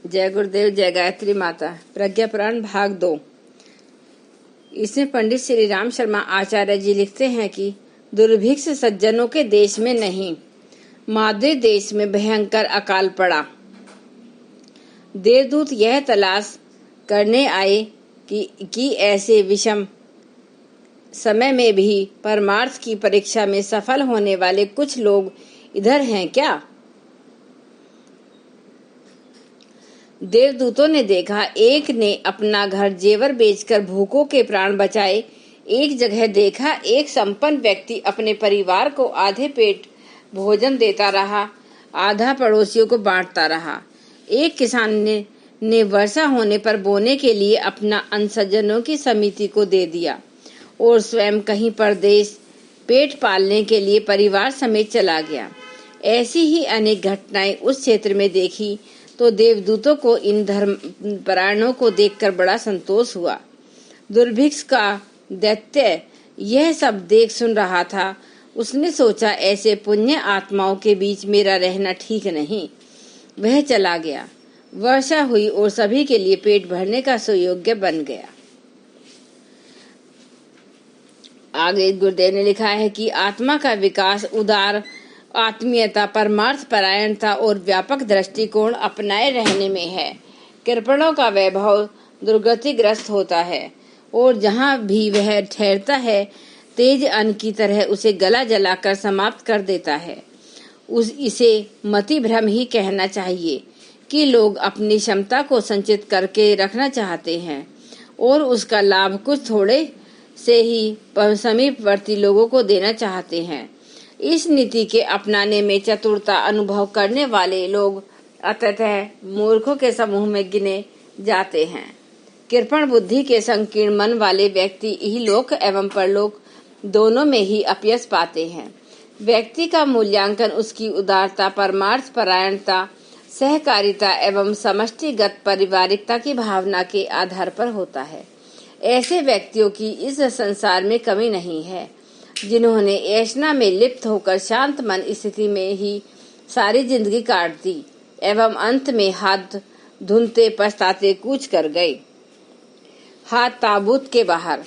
जय गुरुदेव, जय गायत्री माता। प्रज्ञा पुराण भाग 2। इसमें पंडित श्री राम शर्मा आचार्य जी लिखते हैं कि दुर्भिक्ष सज्जनों के देश में नहीं, माद्री देश में भयंकर अकाल पड़ा। देवदूत यह तलाश करने आए कि ऐसे विषम समय में भी परमार्थ की परीक्षा में सफल होने वाले कुछ लोग इधर हैं क्या। देवदूतों ने देखा, एक ने अपना घर जेवर बेचकर भूखों के प्राण बचाए। एक जगह देखा, एक संपन्न व्यक्ति अपने परिवार को आधे पेट भोजन देता रहा, आधा पड़ोसियों को बांटता रहा। एक किसान ने वर्षा होने पर बोने के लिए अपना अन्न सज्जनों की समिति को दे दिया और स्वयं कहीं परदेश पेट पालने के लिए परिवार समेत चला गया। ऐसी ही अनेक घटनाएं उस क्षेत्र में देखी तो देवदूतों को इन धर्मपरायणों को देखकर बड़ा संतोष हुआ। दुर्भिक्ष का दैत्य यह सब देख सुन रहा था। उसने सोचा, ऐसे पुण्य आत्माओं के बीच मेरा रहना ठीक नहीं। वह चला गया। वर्षा हुई और सभी के लिए पेट भरने का सुयोग्य बन गया। आगे गुरुदेव ने लिखा है कि आत्मा का विकास उदार आत्मीयता, परमार्थ परायणता और व्यापक दृष्टिकोण अपनाए रहने में है। कृपणों का वैभव दुर्गतिग्रस्त होता है और जहाँ भी वह ठहरता है तेज अन्न की तरह उसे गला जलाकर समाप्त कर देता है। इसे मति भ्रम ही कहना चाहिए कि लोग अपनी क्षमता को संचित करके रखना चाहते हैं और उसका लाभ कुछ थोड़े से ही समीपवर्ती लोगों को देना चाहते हैं। इस नीति के अपनाने में चतुरता अनुभव करने वाले लोग अतः मूर्खों के समूह में गिने जाते हैं। कृपण बुद्धि के संकीर्ण मन वाले व्यक्ति इहलोक एवं परलोक दोनों में ही अपयश पाते हैं। व्यक्ति का मूल्यांकन उसकी उदारता, परमार्थ परायणता, सहकारिता एवं समष्टिगत पारिवारिकता की भावना के आधार पर होता है। ऐसे व्यक्तियों की इस संसार में कमी नहीं है, जिन्होंने ऐशना में लिप्त होकर शांत मन स्थिति में ही सारी जिंदगी काट दी एवं अंत में हाथ धुनते पछताते कूच कर गए। हाथ ताबूत के बाहर।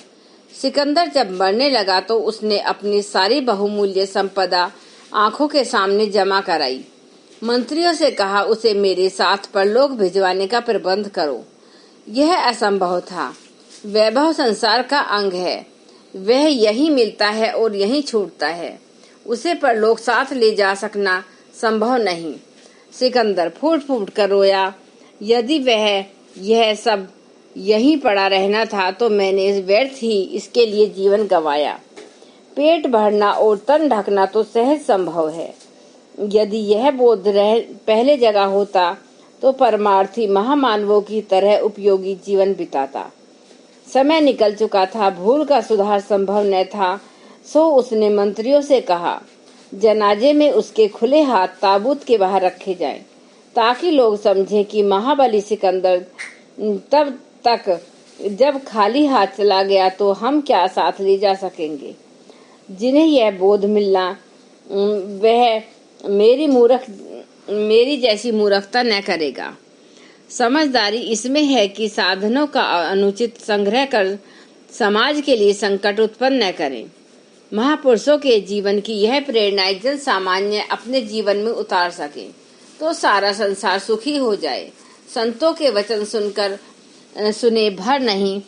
सिकंदर जब मरने लगा तो उसने अपनी सारी बहुमूल्य संपदा आंखों के सामने जमा कराई। मंत्रियों से कहा, उसे मेरे साथ परलोक भिजवाने का प्रबंध करो। यह असंभव था। वैभव संसार का अंग है, वह यही मिलता है और यही छूटता है। उसे परलोक साथ ले जा सकना संभव नहीं। सिकंदर फूट फूट कर रोया, यदि वह यह सब यहीं पड़ा रहना था तो मैंने व्यर्थ ही इसके लिए जीवन गंवाया। पेट भरना और तन ढकना तो सहज संभव है। यदि यह बोध पहले जगह होता तो परमार्थी महामानवों की तरह उपयोगी जीवन बिताता। समय निकल चुका था, भूल का सुधार संभव न था। सो उसने मंत्रियों से कहा, जनाजे में उसके खुले हाथ ताबूत के बाहर रखे जाएं, ताकि लोग समझें कि महाबली सिकंदर तब तक जब खाली हाथ चला गया तो हम क्या साथ ले जा सकेंगे। जिन्हें यह बोध मिलना वह मेरी जैसी मूर्खता न करेगा। समझदारी इसमें है कि साधनों का अनुचित संग्रह कर समाज के लिए संकट उत्पन्न न करें। महापुरुषों के जीवन की यह प्रेरणा जन सामान्य अपने जीवन में उतार सके तो सारा संसार सुखी हो जाए। संतों के वचन सुनकर सुने भर नहीं,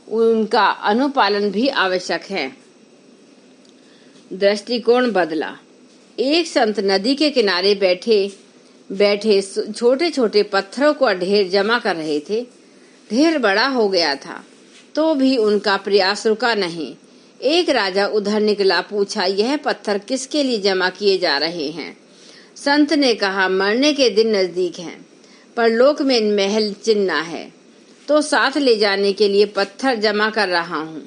उनका अनुपालन भी आवश्यक है। दृष्टिकोण बदला। एक संत नदी के किनारे बैठे छोटे छोटे पत्थरों को ढेर जमा कर रहे थे। ढेर बड़ा हो गया था तो भी उनका प्रयास रुका नहीं। एक राजा उधर निकला, पूछा, यह पत्थर किसके लिए जमा किए जा रहे हैं। संत ने कहा, मरने के दिन नजदीक हैं, परलोक में महल चिन्ना है तो साथ ले जाने के लिए पत्थर जमा कर रहा हूँ।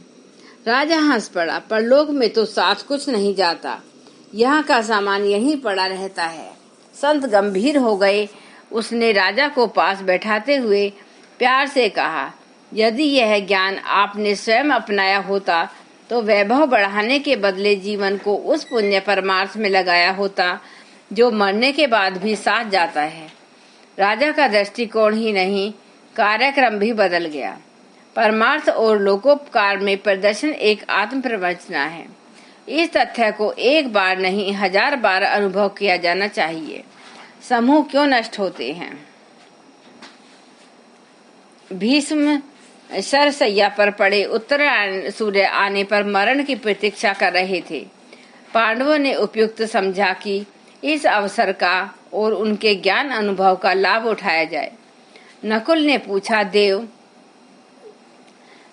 राजा हंस पड़ा, परलोक में तो साथ कुछ नहीं जाता, यहाँ का सामान यहीं पड़ा रहता है। संत गंभीर हो गए। उसने राजा को पास बैठाते हुए प्यार से कहा, यदि यह ज्ञान आपने स्वयं अपनाया होता तो वैभव बढ़ाने के बदले जीवन को उस पुण्य परमार्थ में लगाया होता जो मरने के बाद भी साथ जाता है। राजा का दृष्टिकोण ही नहीं, कार्यक्रम भी बदल गया। परमार्थ और लोकोपकार में प्रदर्शन एक आत्म प्रवंचना है। इस तथ्य को एक बार नहीं 1000 बार अनुभव किया जाना चाहिए। समूह क्यों नष्ट होते हैं? भीष्म शरशैया पर पड़े, उत्तरायण सूर्य आने पर मरण की प्रतीक्षा कर रहे थे। पांडवों ने उपयुक्त समझा कि इस अवसर का और उनके ज्ञान अनुभव का लाभ उठाया जाए। नकुल ने पूछा, देव,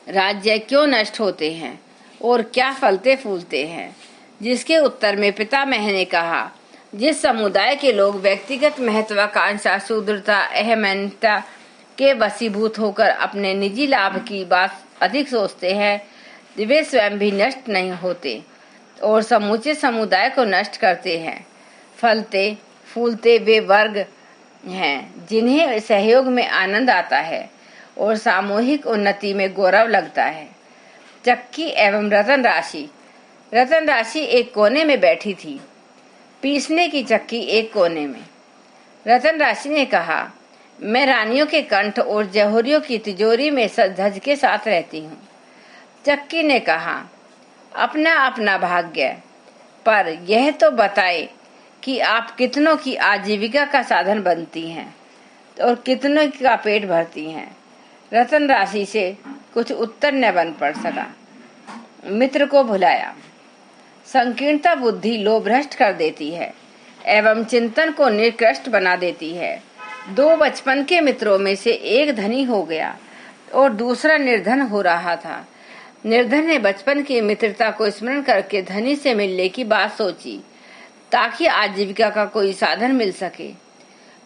राज्य क्यों नष्ट होते हैं और क्या फलते फूलते हैं? जिसके उत्तर में पितामह ने कहा, जिस समुदाय के लोग व्यक्तिगत महत्वाकांक्षा, शूद्रता, अहमता के वशीभूत होकर अपने निजी लाभ की बात अधिक सोचते हैं, वे स्वयं भी नष्ट नहीं होते और समूचे समुदाय को नष्ट करते हैं। फलते फूलते वे वर्ग हैं जिन्हें सहयोग में आनंद आता है और सामूहिक उन्नति में गौरव लगता है। चक्की एवं रतन राशि एक कोने में बैठी थी, पीसने की चक्की एक कोने में। रतन राशि ने कहा, मैं रानियों के कंठ और जौहरियों की तिजोरी में सज धज के साथ रहती हूँ। चक्की ने कहा, अपना अपना भाग्य, पर यह तो बताए कि आप कितनों की आजीविका का साधन बनती हैं और कितनों का पेट भरती हैं। रतन राशि से कुछ उत्तर न बन पड़ सका। मित्र को भुलाया। संकीर्णता बुद्धि लोभ भ्रष्ट कर देती है एवं चिंतन को निकृष्ट बना देती है। 2 बचपन के मित्रों में से एक धनी हो गया और दूसरा निर्धन हो रहा था। निर्धन ने बचपन की मित्रता को स्मरण करके धनी से मिलने की बात सोची ताकि आजीविका का कोई साधन मिल सके।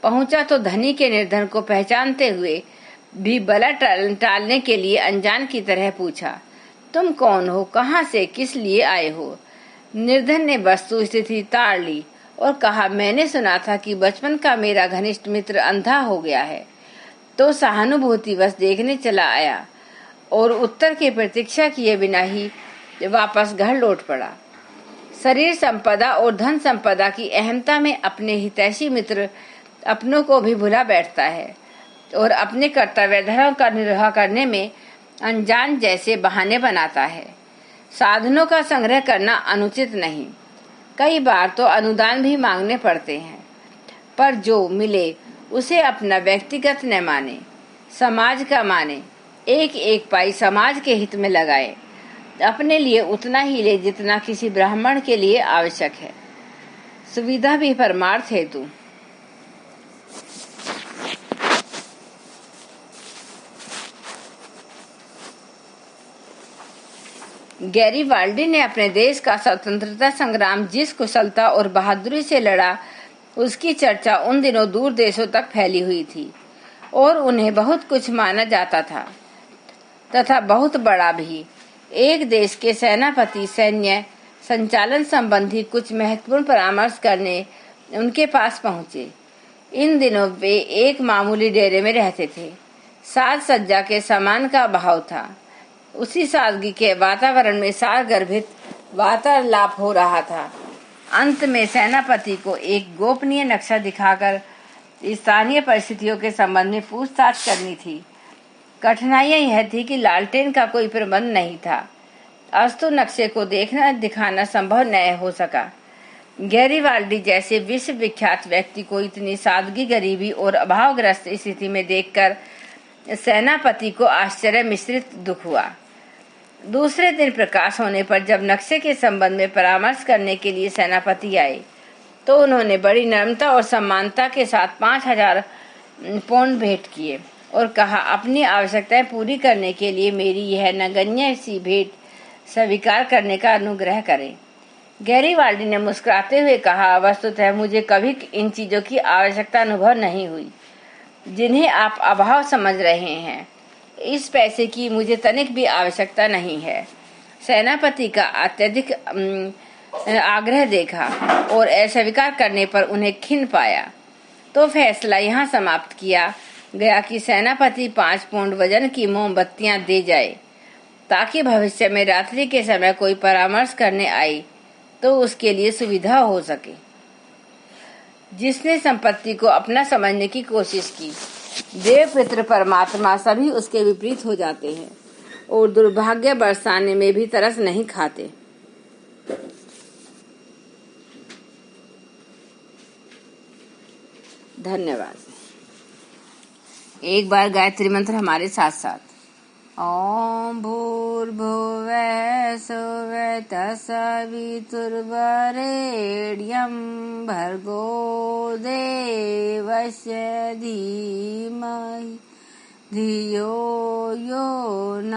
पहुंचा तो धनी के निर्धन को पहचानते हुए भी बला टालने के लिए अनजान की तरह पूछा, तुम कौन हो, कहाँ से, किस लिए आए हो? निर्धन ने वस्तु स्थिति ताड़ ली और कहा, मैंने सुना था कि बचपन का मेरा घनिष्ठ मित्र अंधा हो गया है, तो सहानुभूतिवश देखने चला आया और उत्तर की प्रतीक्षा किए बिना ही वापस घर लौट पड़ा। शरीर संपदा और धन संपदा की अहमता में अपने हितैषी मित्र अपनों को भी भुला बैठता है और अपने कर्तव्य धर्म का निर्वाह करने में अनजान जैसे बहाने बनाता है। साधनों का संग्रह करना अनुचित नहीं, कई बार तो अनुदान भी मांगने पड़ते हैं, पर जो मिले उसे अपना व्यक्तिगत न माने, समाज का माने। एक एक पाई समाज के हित में लगाए, अपने लिए उतना ही ले जितना किसी ब्राह्मण के लिए आवश्यक है। सुविधा भी परमार्थ हेतु। गैरीबाल्डी ने अपने देश का स्वतंत्रता संग्राम जिस कुशलता और बहादुरी से लड़ा, उसकी चर्चा उन दिनों दूर देशों तक फैली हुई थी और उन्हें बहुत कुछ माना जाता था तथा बहुत बड़ा भी। एक देश के सेनापति सैन्य संचालन संबंधी कुछ महत्वपूर्ण परामर्श करने उनके पास पहुंचे। इन दिनों वे एक मामूली डेरे में रहते थे। साज सज्जा के सामान का अभाव था। उसी सादगी के वातावरण में सार गर्भित वार्तालाप हो रहा था। अंत में सेनापति को एक गोपनीय नक्शा दिखाकर स्थानीय परिस्थितियों के संबंध में पूछताछ करनी थी। कठिनाइयां यह थी कि लालटेन का कोई प्रबंध नहीं था, अस्तु नक्शे को देखना दिखाना संभव न हो सका। गैरीबाल्डी जैसे विश्व विख्यात व्यक्ति को इतनी सादगी, गरीबी और अभावग्रस्त स्थिति में देखकर सेनापति को आश्चर्य मिश्रित दुख हुआ। दूसरे दिन प्रकाश होने पर जब नक्शे के संबंध में परामर्श करने के लिए सेनापति आए तो उन्होंने बड़ी नम्रता और सम्मानता के साथ 5000 पौंड भेंट किए और कहा, अपनी आवश्यकताएं पूरी करने के लिए मेरी यह नगण्य सी भेंट स्वीकार करने का अनुग्रह करें। गैरीबाल्डी ने मुस्कुराते हुए कहा, वस्तुतः मुझे कभी इन चीजों की आवश्यकता अनुभव नहीं हुई जिन्हें आप अभाव समझ रहे हैं। इस पैसे की मुझे तनिक भी आवश्यकता नहीं है। सेनापति का अत्यधिक आग्रह देखा और अस्वीकार करने पर उन्हें खिन्न पाया तो फैसला यहाँ समाप्त किया गया कि सेनापति 5 पौंड वजन की मोमबत्तियां दे जाए ताकि भविष्य में रात्रि के समय कोई परामर्श करने आए तो उसके लिए सुविधा हो सके। जिसने संपत्ति को अपना समझने की कोशिश की। देव पितृ परमात्मा सभी उसके विपरीत हो जाते हैं और दुर्भाग्य बरसाने में भी तरस नहीं खाते। धन्यवाद। एक बार गायत्री मंत्र हमारे साथ साथ। ओम भूर्भुवः स्वः तत्सवितुर्वरेण्यं भर्गो देवस्य धीमहि धियो यो न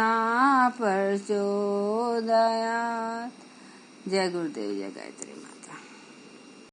प्रचोदयात्। जय गुरुदेव, जय गायत्री।